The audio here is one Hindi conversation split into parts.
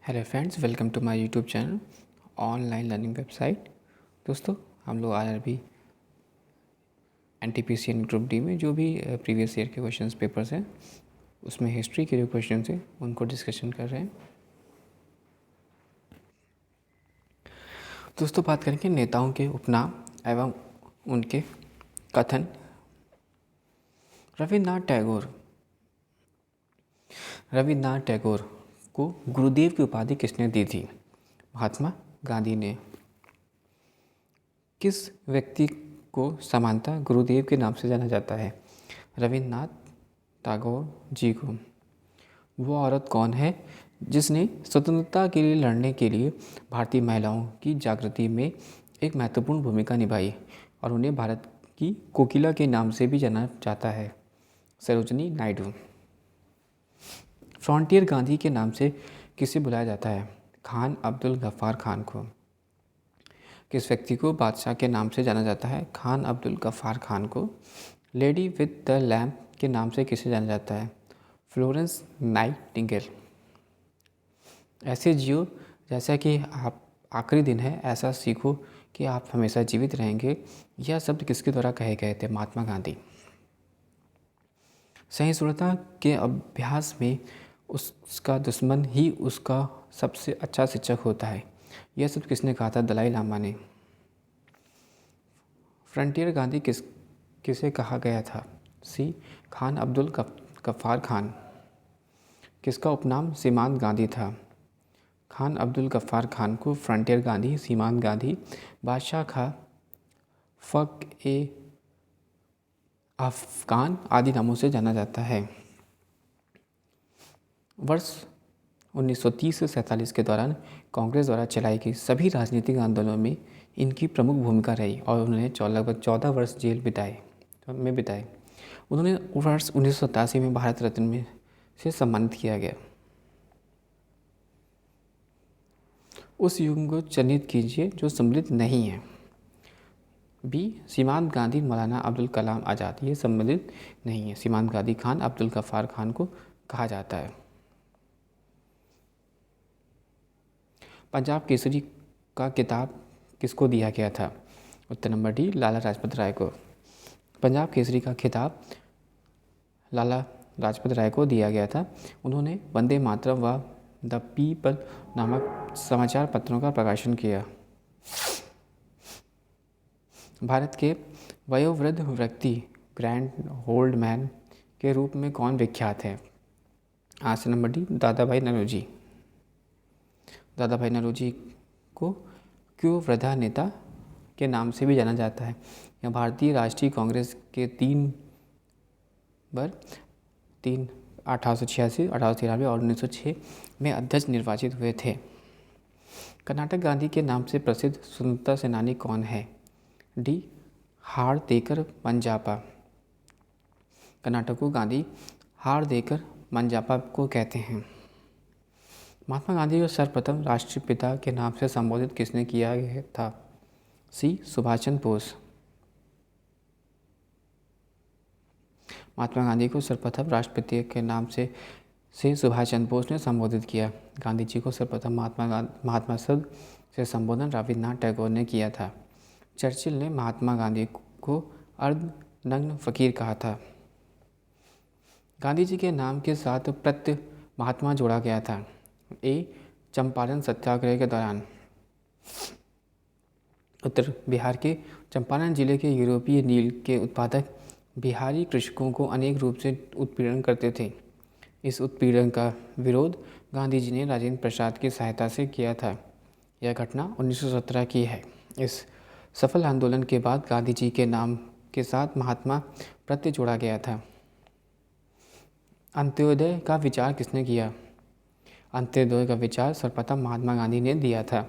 Hello friends, welcome to my YouTube channel online learning website. दोस्तों, हम लोग आईआरबी एनटीपीसी ग्रुप डी में जो भी प्रीवियस ईयर के क्वेश्चंस पेपर्स हैं उसमें हिस्ट्री के जो क्वेश्चंस हैं उनको डिस्कशन कर रहे हैं। दोस्तों, बात करेंगे नेताओं के उपनाम एवं उनके कथन। रविन्द्रनाथ टैगोर को गुरुदेव की उपाधि किसने दी थी? महात्मा गांधी ने। किस व्यक्ति को सामान्यतः गुरुदेव के नाम से जाना जाता है? रविन्द्रनाथ टैगोर जी को। वो औरत कौन है जिसने स्वतंत्रता के लिए लड़ने के लिए भारतीय महिलाओं की जागृति में एक महत्वपूर्ण भूमिका निभाई और उन्हें भारत की कोकिला के नाम से भी जाना जाता है? सरोजिनी नायडू। फ्रंटियर गांधी के नाम से किसे बुलाया जाता है? खान अब्दुल गफ्फार खान को। किस व्यक्ति को बादशाह के नाम से जाना जाता है? खान अब्दुल गफ्फार खान को। लेडी विद द लैम्प के नाम से किसे जाना जाता है? Florence Nightingale. ऐसे जियो जैसा कि आप आखिरी दिन है, ऐसा सीखो कि आप हमेशा जीवित रहेंगे। यह शब्द किसके द्वारा कहे गए थे? महात्मा गांधी। सहिष्णुता के अभ्यास में उसका दुश्मन ही उसका सबसे अच्छा शिक्षक होता है। यह सब किसने कहा था? दलाई लामा ने। फ्रंटियर गांधी किसे कहा गया था? सी खान अब्दुल गफ्फार खान। किसका उपनाम सीमांत गांधी था? खान अब्दुल गफ्फार खान को फ्रंटियर गांधी, सीमांत गांधी, बादशाह खां, फक ए अफगान आदि नामों से जाना जाता है। वर्ष 1930 से 47 के दौरान कांग्रेस द्वारा चलाई गई सभी राजनीतिक आंदोलनों में इनकी प्रमुख भूमिका रही और उन्होंने लगभग 14 वर्ष जेल बिताए। उन्होंने वर्ष 1987 में भारत रत्न में से सम्मानित किया गया। उस युग को चिन्हित कीजिए जो सम्मिलित नहीं है। बी सीमांत गांधी, मौलाना अब्दुल कलाम आज़ाद। ये सम्मिलित नहीं है। सीमांत गांधी खान अब्दुल गफ्फार खान को कहा जाता है। पंजाब केसरी का किताब किसको दिया गया था? उत्तर नंबर डी लाला लाजपत राय को। पंजाब केसरी का खिताब लाला लाजपत राय को दिया गया था। उन्होंने वंदे मातरम व द पीपल नामक समाचार पत्रों का प्रकाशन किया। भारत के वयोवृद्ध व्यक्ति ग्रैंड ओल्ड मैन के रूप में कौन विख्यात है? आंसर नंबर डी दादा भाई नौरोजी। दादा भाई नौरोजी को क्यों वृद्धा नेता के नाम से भी जाना जाता है? यह भारतीय राष्ट्रीय कांग्रेस के 1886, 1893 और 1906 में अध्यक्ष निर्वाचित हुए थे। कर्नाटक गांधी के नाम से प्रसिद्ध स्वतंत्रता सेनानी कौन है? डी हार देकर मंजापा। कर्नाटक को गांधी हार देकर मंजापा को कहते हैं। महात्मा गांधी को सर्वप्रथम राष्ट्रपिता के नाम से संबोधित किसने किया गया था? सी सुभाष चंद्र बोस। महात्मा गांधी को सर्वप्रथम राष्ट्रपिता के नाम से सुभाष चंद्र बोस ने संबोधित किया। गांधी जी को सर्वप्रथम महात्मा शब्द से संबोधन रविन्द्रनाथ टैगोर ने किया था। चर्चिल ने महात्मा गांधी को अर्धनग्न फकीर कहा था। गांधी जी के नाम के साथ प्रत्यय महात्मा जोड़ा गया था। ए चंपारण सत्याग्रह के दौरान। उत्तर बिहार के चंपारण जिले के यूरोपीय नील के उत्पादक बिहारी कृषकों को अनेक रूप से उत्पीड़न करते थे। इस उत्पीड़न का विरोध गांधी जी ने राजेंद्र प्रसाद की सहायता से किया था। यह घटना 1917 की है। इस सफल आंदोलन के बाद गांधी जी के नाम के साथ महात्मा प्रत्यय जोड़ा गया था। अंत्योदय का विचार किसने किया? अंत्योदय का विचार सर्वप्रथम महात्मा गांधी ने दिया था।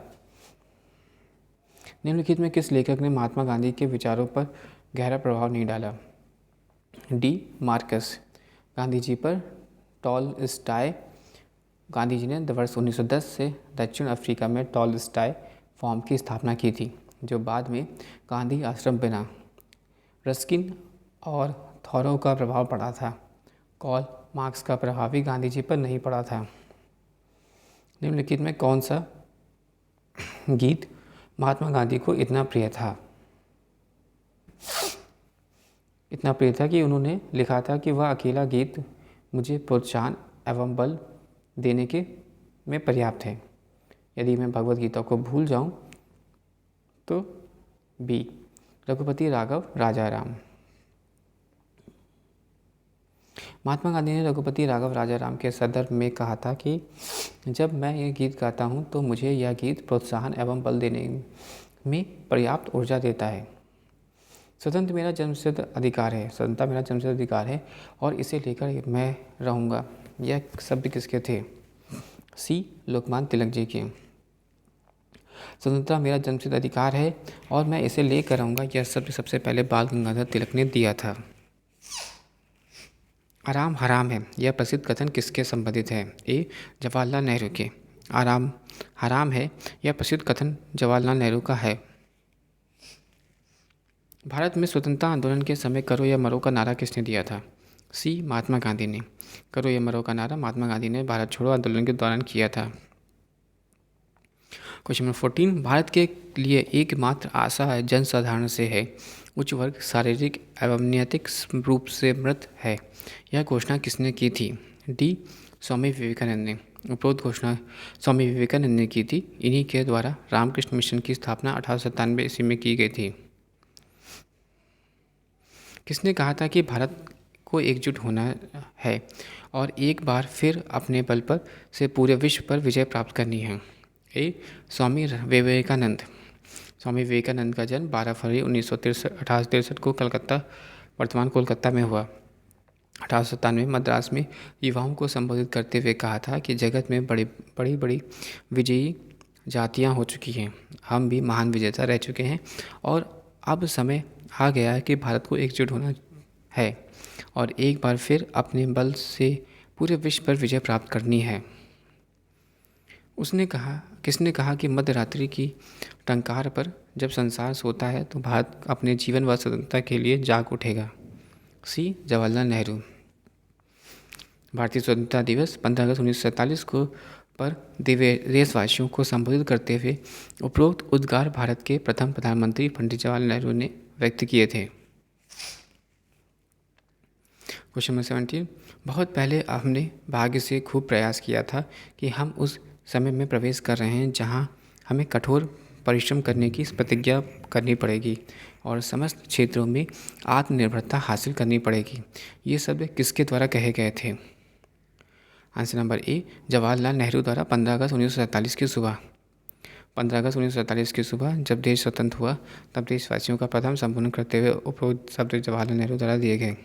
निम्नलिखित में किस लेखक ने महात्मा गांधी के विचारों पर गहरा प्रभाव नहीं डाला? D Marcus. गांधी जी पर टॉलस्टॉय। गांधी जी ने वर्ष 1910 से दक्षिण अफ्रीका में टॉलस्टॉय फॉर्म की स्थापना की थी, जो बाद में गांधी आश्रम बना। रस्किन और थॉरो का प्रभाव पड़ा था। कार्ल मार्क्स का प्रभाव भी गांधी जी पर नहीं पड़ा था। निम्नलिखित में कौन सा गीत महात्मा गांधी को इतना प्रिय था? इतना प्रिय था कि उन्होंने लिखा था कि वह अकेला गीत मुझे प्रोत्साहन एवं बल देने के में पर्याप्त है। यदि मैं भगवत गीता को भूल जाऊं तो बी, रघुपति राघव राजा राम। महात्मा गांधी ने रघुपति राघव राजा राम के संदर्भ में कहा था कि जब मैं यह गीत गाता हूँ तो मुझे यह गीत प्रोत्साहन एवं बल देने में पर्याप्त ऊर्जा देता है। स्वतंत्र मेरा जन्मसिद्ध अधिकार है, स्वतंत्रता मेरा जन्मसिद्ध अधिकार है और इसे लेकर मैं रहूँगा। यह शब्द किसके थे? सी, लोकमान्य तिलक जी के। स्वतंत्रता मेरा जन्मसिद्ध अधिकार है और मैं इसे लेकर रहूँगा, यह शब्द सबसे पहले बाल गंगाधर तिलक ने दिया था। आराम हराम है, यह प्रसिद्ध कथन किसके संबंधित है? ए, जवाहरलाल नेहरू के। आराम हराम है, यह प्रसिद्ध कथन जवाहरलाल नेहरू का है। भारत में स्वतंत्रता आंदोलन के समय करो या मरो का नारा किसने दिया था? सी, महात्मा गांधी ने। करो या मरो का नारा महात्मा गांधी ने भारत छोड़ो आंदोलन के दौरान किया था। क्वेश्चन नंबर 14, भारत के लिए एकमात्र आशा जनसाधारण से है, उच्च वर्ग शारीरिक एवं नैतिक रूप से मृत है। यह घोषणा किसने की थी? डी, स्वामी विवेकानंद ने। उपरोक्त घोषणा स्वामी विवेकानंद ने की थी। इन्हीं के द्वारा रामकृष्ण मिशन की स्थापना 1897 ईस्वी में की गई थी। किसने कहा था कि भारत को एकजुट होना है और एक बार फिर अपने बल पर से पूरे विश्व पर विजय प्राप्त करनी है? ए, स्वामी विवेकानंद। स्वामी विवेकानंद का जन्म 12 फरवरी 1863 को कलकत्ता, वर्तमान कोलकाता में हुआ। 1897 मद्रास में युवाओं को संबोधित करते हुए कहा था कि जगत में बड़ी विजयी जातियां हो चुकी हैं, हम भी महान विजेता रह चुके हैं और अब समय आ गया है कि भारत को एकजुट होना है और एक बार फिर अपने बल से पूरे विश्व पर विजय प्राप्त करनी है। किसने कहा कि मध्यरात्रि की टंकार पर जब संसार सोता है तो भारत अपने जीवन व स्वतंत्रता के लिए जाग उठेगा? सी, जवाहरलाल नेहरू। भारतीय स्वतंत्रता दिवस 15 अगस्त 1947 को पर देशवासियों को संबोधित करते हुए उपरोक्त उद्गार भारत के प्रथम प्रधानमंत्री पंडित जवाहरलाल नेहरू ने व्यक्त किए थे। क्वेश्चन नंबर 17, बहुत पहले हमने भाग्य से खूब प्रयास किया था कि हम उस समय में प्रवेश कर रहे हैं जहां हमें कठोर परिश्रम करने की प्रतिज्ञा करनी पड़ेगी और समस्त क्षेत्रों में आत्मनिर्भरता हासिल करनी पड़ेगी। ये शब्द किसके द्वारा कहे गए थे? Answer number A, Jawaharlal Nehru द्वारा 15 अगस्त 1947 की सुबह। 15 अगस्त 1947 की सुबह जब देश स्वतंत्र हुआ तब देशवासियों का प्रथम संबोधन करते हुए उपरोक्त शब्द जवाहरलाल नेहरू द्वारा दिए गए।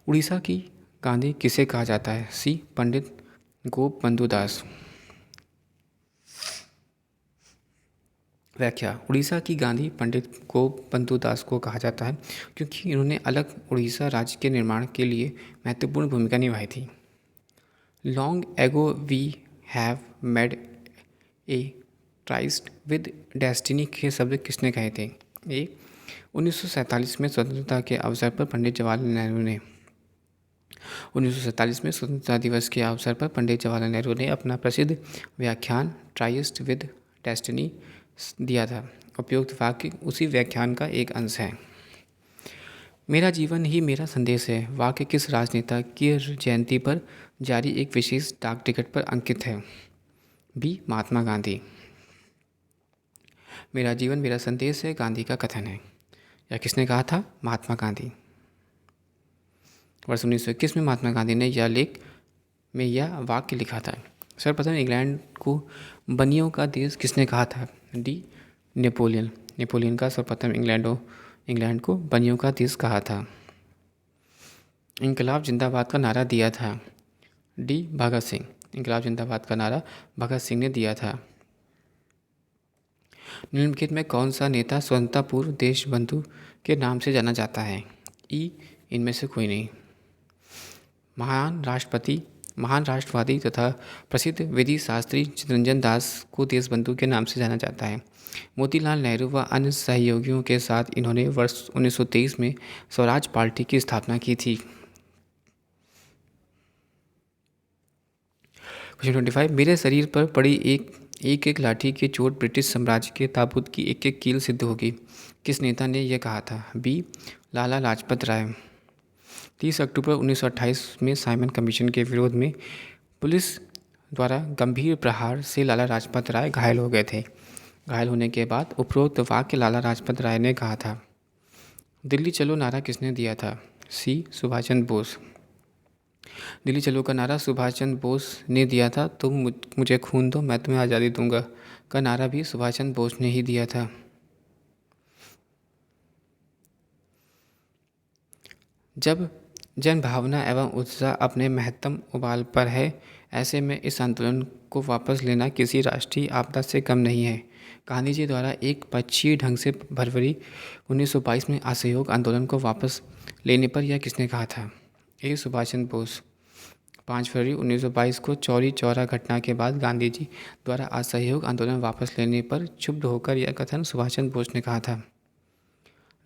उड़ीसा की गांधी किसे कहा जाता है? सी, पंडित गोपबंधु दास। व्याख्या, उड़ीसा की गांधी पंडित गोपबंधु दास को कहा जाता है क्योंकि इन्होंने अलग उड़ीसा राज्य के निर्माण के लिए महत्वपूर्ण भूमिका निभाई थी। Long ago we have made a tryst with destiny के शब्द किसने कहे थे? ए, 1947 में स्वतंत्रता के अवसर पर पंडित जवाहरलाल नेहरू ने। 1947 में स्वतंत्रता दिवस के अवसर पर पंडित जवाहरलाल नेहरू ने अपना प्रसिद्ध व्याख्यान ट्राइस्ट विद डेस्टिनी दिया था। उपयुक्त वाक्य उसी व्याख्यान का एक अंश है। मेरा जीवन ही मेरा संदेश है वाक्य किस राजनेता की जयंती पर जारी एक विशेष डाक टिकट पर अंकित है? बी, महात्मा गांधी। मेरा जीवन मेरा संदेश है गांधी का कथन है। यह किसने कहा था? महात्मा गांधी। वर्ष 1921 में महात्मा गांधी ने यह वाक्य लिखा था। सर्वप्रथम इंग्लैंड को बनियों का देश किसने कहा था? D, Napoleon. नेपोलियन का सर्वप्रथम इंग्लैंड को बनियों का देश कहा था। इनकलाब जिंदाबाद का नारा दिया था। डी, भगत सिंह। इनकलाब जिंदाबाद का नारा भगत सिंह ने दिया था। निम्नलिखित में कौन सा नेता स्वतंत्रता पूर्व देशबंधु के नाम से जाना जाता है? ई, इनमें से कोई नहीं। महान राष्ट्रवादी तथा प्रसिद्ध विधि शास्त्री चित्तरंजन दास को देशबंधु के नाम से जाना जाता है। मोतीलाल नेहरू व अन्य सहयोगियों के साथ इन्होंने वर्ष 1923 में स्वराज पार्टी की स्थापना की थी। क्वेश्चन 25, मेरे शरीर पर पड़ी एक एक लाठी की चोट ब्रिटिश साम्राज्य के ताबूत की एक एक कील सिद्ध होगी। किस नेता ने यह कहा था? बी. लाला लाजपत राय। 30 अक्टूबर 1928 में साइमन कमीशन के विरोध में पुलिस द्वारा गंभीर प्रहार से लाला लाजपत राय घायल हो गए थे। घायल होने के बाद उपरोक्त वाक्य लाला लाजपत राय ने कहा था। दिल्ली चलो नारा किसने दिया था? सी. सुभाष चंद्र बोस। दिल्ली चलो का नारा सुभाष चंद्र बोस ने दिया था। तुम मुझे खून दो मैं तुम्हें आज़ादी दूंगा का नारा भी सुभाष चंद्र बोस ने ही दिया था। जब जन भावना एवं उत्साह अपने महत्तम उबाल पर है, ऐसे में इस आंदोलन को वापस लेना किसी राष्ट्रीय आपदा से कम नहीं है। गांधी जी द्वारा एक पक्षीय ढंग से फरवरी 1922 में असहयोग आंदोलन को वापस लेने पर यह किसने कहा था? ए. सुभाष चंद्र बोस। 5 फरवरी 1922 को चौरी चौरा घटना के बाद गांधी जी द्वारा असहयोग आंदोलन वापस लेने पर क्षुब्ध होकर यह कथन सुभाष चंद्र बोस ने कहा था।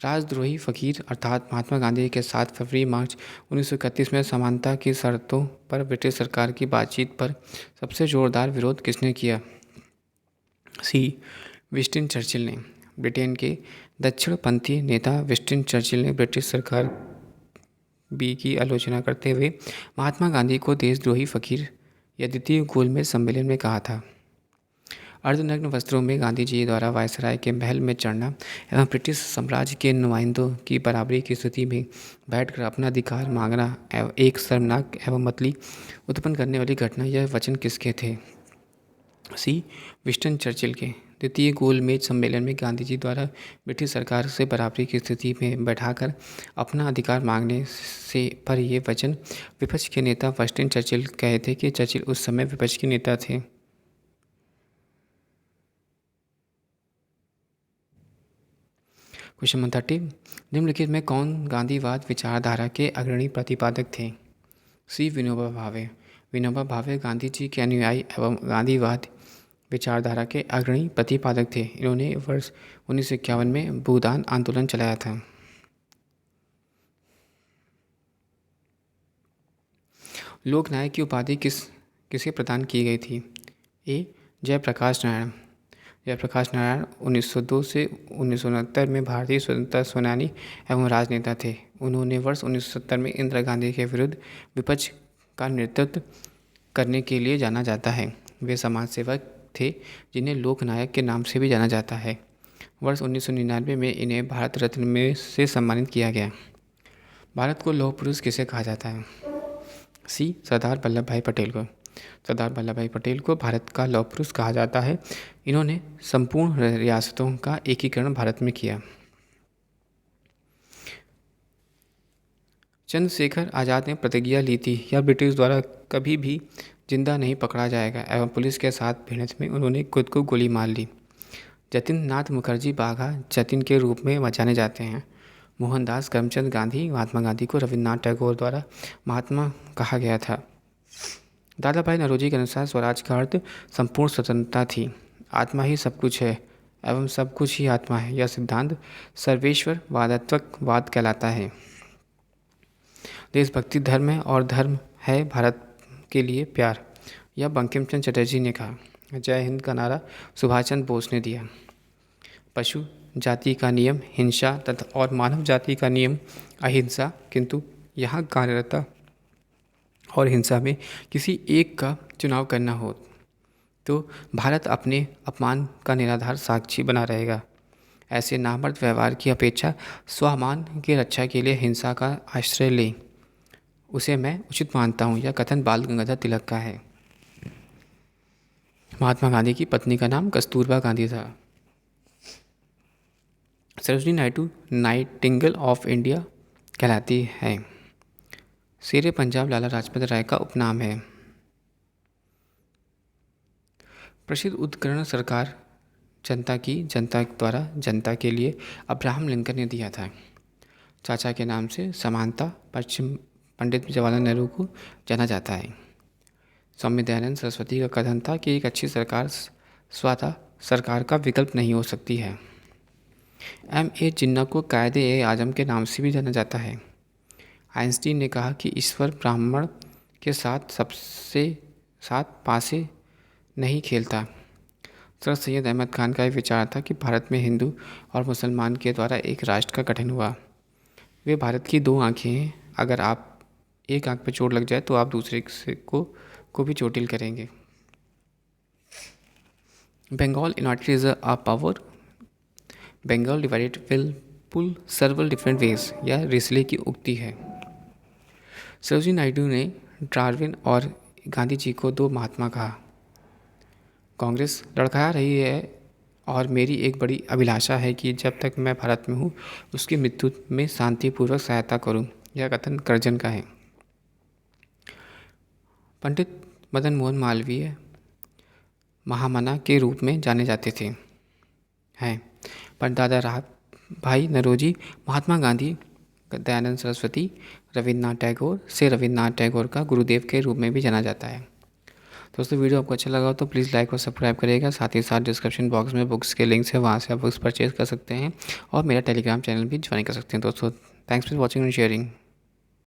राजद्रोही फकीर अर्थात महात्मा गांधी के 7 फरवरी मार्च 1931 में समानता की शर्तों पर ब्रिटिश सरकार की बातचीत पर सबसे जोरदार विरोध किसने किया? सी. विंस्टन चर्चिल ने। ब्रिटेन के दक्षिणपंथी नेता विंस्टन चर्चिल ने ब्रिटिश सरकार बी की आलोचना करते हुए महात्मा गांधी को देशद्रोही फकीर या द्वितीय गोलमेज सम्मेलन में कहा था। अर्धनग्न वस्त्रों में गांधी जी द्वारा वायसराय के महल में चढ़ना एवं ब्रिटिश साम्राज्य के नुमाइंदों की बराबरी की स्थिति में बैठकर अपना अधिकार मांगना एवं एक शर्मनाक एवं मतली उत्पन्न करने वाली घटना, यह वचन किसके थे? सी. विंस्टन चर्चिल के। द्वितीय गोलमेज सम्मेलन में गांधी जी द्वारा ब्रिटिश सरकार से बराबरी की स्थिति में बैठाकर अपना अधिकार मांगने से पर ये वचन विपक्ष के नेता विंस्टन चर्चिल कहे थे कि चर्चिल उस समय विपक्ष के नेता थे। क्वेश्चन नंबर 30, निम्नलिखित में कौन गांधीवाद विचारधारा के अग्रणी प्रतिपादक थे? सी. विनोबा भावे। विनोबा भावे गांधी जी के अनुयायी एवं गांधीवाद विचारधारा के अग्रणी प्रतिपादक थे। इन्होंने वर्ष 1951 में भूदान आंदोलन चलाया था। लोकनायक की उपाधि किसे प्रदान की गई थी? ए. जयप्रकाश नारायण। जयप्रकाश नारायण 1902 से 1969 में भारतीय स्वतंत्रता सेनानी एवं राजनेता थे। उन्होंने वर्ष 1970 में इंदिरा गांधी के विरुद्ध विपक्ष का नेतृत्व करने के लिए जाना जाता है। वे समाज सेवक थे जिन्हें लोकनायक के नाम से भी जाना जाता है। वर्ष 1999 में इन्हें भारत रत्न में से सम्मानित किया गया। भारत को लौह पुरुष किसे कहा जाता है? सी. सरदार वल्लभ भाई पटेल को। सरदार वल्लभ भाई पटेल को भारत का लौह पुरुष कहा जाता है। इन्होंने संपूर्ण रियासतों का एकीकरण भारत में किया। चंद्रशेखर आज़ाद ने प्रतिज्ञा ली थी या ब्रिटिश द्वारा कभी भी जिंदा नहीं पकड़ा जाएगा एवं पुलिस के साथ भिड़ंत में उन्होंने खुद को गोली मार ली। जतिन नाथ मुखर्जी बाघा जतिन के रूप में जाने जाते हैं। मोहनदास करमचंद गांधी महात्मा गांधी को रविन्द्रनाथ टैगोर द्वारा महात्मा कहा गया था। दादा भाई नौरोजी के अनुसार स्वराज का अर्थ संपूर्ण स्वतंत्रता थी। आत्मा ही सब कुछ है एवं सब कुछ ही आत्मा है, यह सिद्धांत सर्वेश्वर वादात्मकवाद कहलाता है। देशभक्ति धर्म है और धर्म है भारत के लिए प्यार, यह बंकिम चंद्र चटर्जी ने कहा। जय हिंद का नारा सुभाष चंद्र बोस ने दिया। पशु जाति का नियम हिंसा तथा और मानव जाति का नियम अहिंसा, किंतु यहाँ कार्यरता और हिंसा में किसी एक का चुनाव करना हो तो भारत अपने अपमान का निराधार साक्षी बना रहेगा। ऐसे नामर्द व्यवहार की अपेक्षा स्वाभिमान की रक्षा के लिए हिंसा का आश्रय ले, उसे मैं उचित मानता हूँ। यह कथन बाल गंगाधर तिलक का है। महात्मा गांधी की पत्नी का नाम कस्तूरबा गांधी था। Sarojini Naidu Nightingale of India कहलाती है। शेरे पंजाब लाला लाजपत राय का उपनाम है। प्रसिद्ध उद्ग्रहण सरकार जनता द्वारा जनता के लिए अब्राहम लिंकन ने दिया था। चाचा के नाम से समानता पश्चिम पंडित जवाहरलाल नेहरू को जाना जाता है। स्वामी दयानंद सरस्वती का कथन था कि एक अच्छी सरकार स्वतः सरकार का विकल्प नहीं हो सकती है। M.A. जिन्ना को कायदे-ए-आज़म के नाम से भी जाना जाता है। आइंस्टीन ने कहा कि ईश्वर ब्राह्मण के साथ सबसे साथ पासे नहीं खेलता। सर सैयद अहमद खान का एक विचार था कि भारत में हिंदू और मुसलमान के द्वारा एक राष्ट्र का गठन हुआ। वे भारत की दो आँखें हैं, अगर आप एक आँख पर चोट लग जाए तो आप दूसरे को भी चोटिल करेंगे। Bengal united is a power, Bengal divided will pull several different ways, यह रिसले की उक्ति है। सरोजिनी नायडू ने डार्विन और गांधी जी को दो महात्मा कहा। कांग्रेस लड़खड़ा रही है और मेरी एक बड़ी अभिलाषा है कि जब तक मैं भारत में हूँ उसकी मृत्यु में शांतिपूर्वक सहायता करूँ, यह कथन कर्जन का है। पंडित मदन मोहन मालवीय महामना के रूप में जाने जाते थे हैं। पर दादा राहत भाई नरोजी, महात्मा गांधी, दयानंद सरस्वती, रविन्द्रनाथ टैगोर से रविन्द्रनाथ टैगोर का गुरुदेव के रूप में भी जाना जाता है। दोस्तों वीडियो आपको अच्छा लगा हो तो प्लीज़ लाइक और सब्सक्राइब करिएगा। साथ ही साथ डिस्क्रिप्शन बॉक्स में बुक्स के लिंक्स है, वहाँ से आप बुक्स परचेज कर सकते हैं और मेरा टेलीग्राम चैनल भी ज्वाइन कर सकते हैं। दोस्तों thanks for watching and sharing.